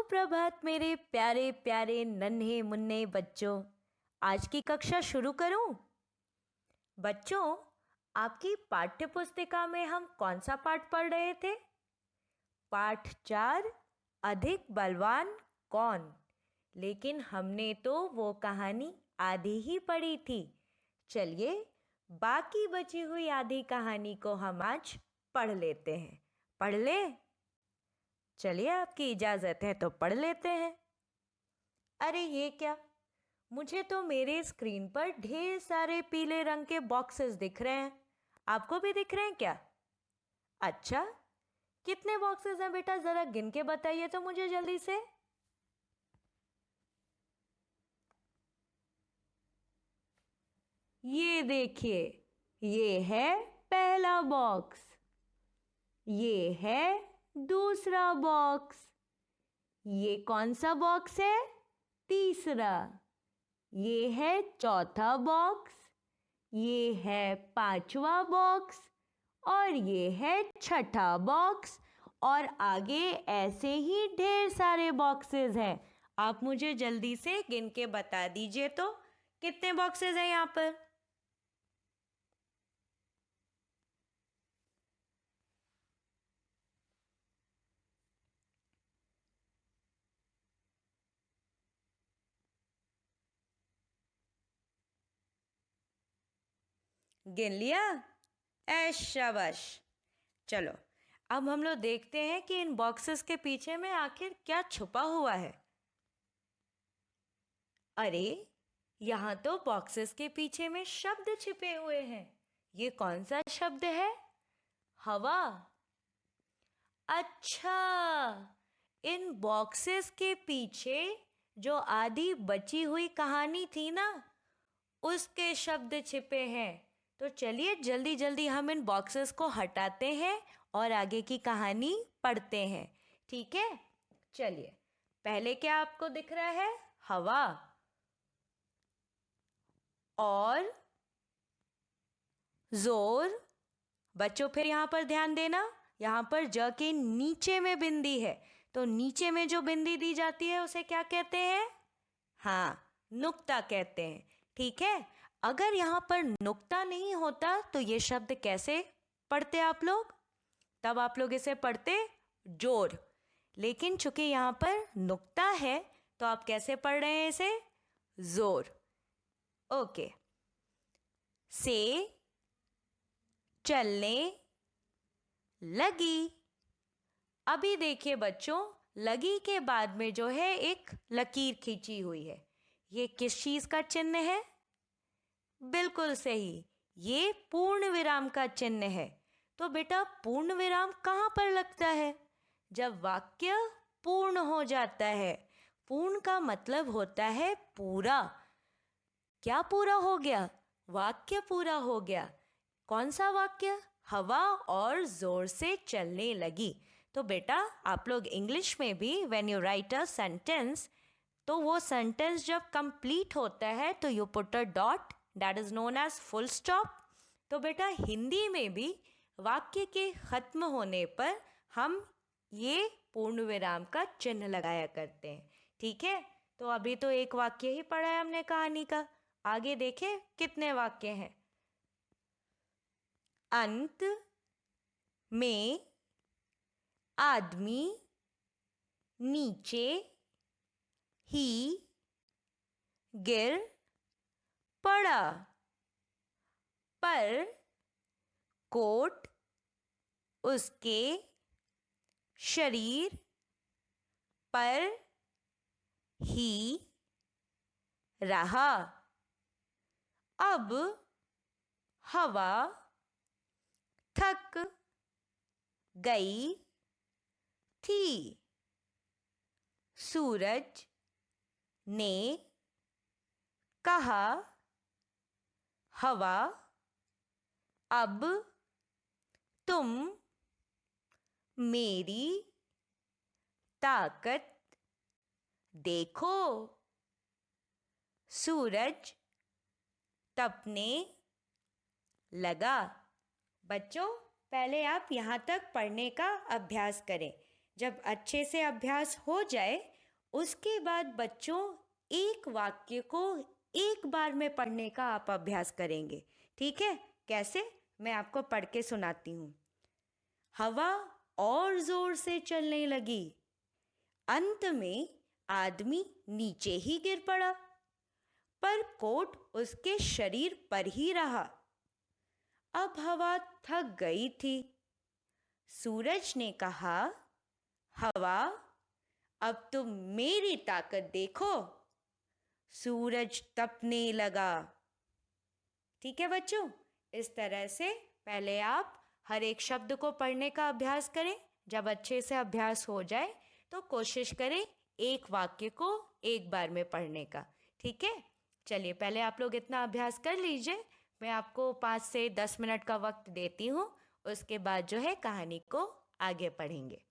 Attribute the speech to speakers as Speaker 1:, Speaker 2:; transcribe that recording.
Speaker 1: सुप्रभात मेरे प्यारे प्यारे नन्हे मुन्ने बच्चों। आज की कक्षा शुरू करूं? बच्चों, आपकी पाठ्य पुस्तिका में हम कौन सा पाठ पढ़ रहे थे? पाठ 4, अधिक बलवान कौन। लेकिन हमने तो वो कहानी आधी ही पढ़ी थी। चलिए, बाकी बची हुई आधी कहानी को हम आज पढ़ लेते हैं। पढ़ ले? चलिए, आपकी इजाज़त है तो पढ़ लेते हैं। अरे ये क्या, मुझे तो मेरे स्क्रीन पर ढेर सारे पीले रंग के बॉक्सेस दिख रहे हैं। आपको भी दिख रहे हैं क्या? अच्छा, कितने बॉक्सेस हैं बेटा, ज़रा गिन के बताइए तो मुझे जल्दी से। ये देखिए, ये है पहला बॉक्स, ये है दूसरा बॉक्स, ये कौन सा बॉक्स है? तीसरा। ये है चौथा बॉक्स, ये है पांचवा बॉक्स और ये है छठा बॉक्स। और आगे ऐसे ही ढेर सारे बॉक्सेस हैं। आप मुझे जल्दी से गिन के बता दीजिए तो कितने बॉक्सेस हैं यहाँ पर? गिन लिया? शाबाश। चलो, अब हम लोग देखते हैं कि इन बॉक्सेस के पीछे में आखिर क्या छुपा हुआ है। अरे, यहाँ तो बॉक्सेस के पीछे में शब्द छिपे हुए हैं। ये कौन सा शब्द है? हवा। अच्छा, इन बॉक्सेस के पीछे जो आधी बची हुई कहानी थी ना, उसके शब्द छिपे हैं। तो चलिए, जल्दी जल्दी हम इन बॉक्सेस को हटाते हैं और आगे की कहानी पढ़ते हैं। ठीक है, चलिए। पहले क्या आपको दिख रहा है? हवा और जोर। बच्चों, फिर यहाँ पर ध्यान देना, यहाँ पर ज के नीचे में बिंदी है, तो नीचे में जो बिंदी दी जाती है उसे क्या कहते हैं? हाँ, नुक्ता कहते हैं। ठीक है, अगर यहाँ पर नुक्ता नहीं होता तो ये शब्द कैसे पढ़ते आप लोग? तब आप लोग इसे पढ़ते जोर। लेकिन चूंकि यहाँ पर नुक्ता है तो आप कैसे पढ़ रहे हैं इसे? जोर। ओके। से चलने लगी। अभी देखिए बच्चों, लगी के बाद में जो है एक लकीर खींची हुई है। ये किस चीज का चिन्ह है? बिल्कुल सही, ये पूर्ण विराम का चिन्ह है। तो बेटा, पूर्ण विराम कहाँ पर लगता है? जब वाक्य पूर्ण हो जाता है। पूर्ण का मतलब होता है पूरा। क्या पूरा हो गया? वाक्य पूरा हो गया। कौन सा वाक्य? हवा और जोर से चलने लगी। तो बेटा, आप लोग इंग्लिश में भी when you write a sentence, तो वो सेंटेंस जब कंप्लीट होता है तो you put a dot, that is known as full stop. तो बेटा, हिंदी में भी वाक्य के खत्म होने पर हम ये पूर्ण विराम का चिन्ह लगाया करते हैं। ठीक है, तो अभी तो एक वाक्य ही पढ़ा है हमने कहानी का। आगे देखें कितने वाक्य हैं। अंत में आदमी नीचे ही गिर पड़ा, पर कोट उसके शरीर पर ही रहा। अब हवा थक गई थी। सूरज ने कहा, हवा, अब तुम मेरी ताकत देखो। सूरज तपने लगा। बच्चों, पहले आप यहाँ तक पढ़ने का अभ्यास करें। जब अच्छे से अभ्यास हो जाए उसके बाद बच्चों एक वाक्य को एक बार में पढ़ने का आप अभ्यास करेंगे, ठीक है? कैसे? मैं आपको पढ़ के सुनाती हूँ। हवा और जोर से चलने लगी। अंत में आदमी नीचे ही गिर पड़ा, पर कोट उसके शरीर पर ही रहा। अब हवा थक गई थी। सूरज ने कहा, हवा, अब तुम मेरी ताकत देखो। सूरज तपने लगा। ठीक है बच्चों, इस तरह से पहले आप हर एक शब्द को पढ़ने का अभ्यास करें। जब अच्छे से अभ्यास हो जाए तो कोशिश करें एक वाक्य को एक बार में पढ़ने का, ठीक है? चलिए पहले आप लोग इतना अभ्यास कर लीजिए। मैं आपको 5 से 10 मिनट का वक्त देती हूँ, उसके बाद जो है कहानी को आगे पढ़ेंगे।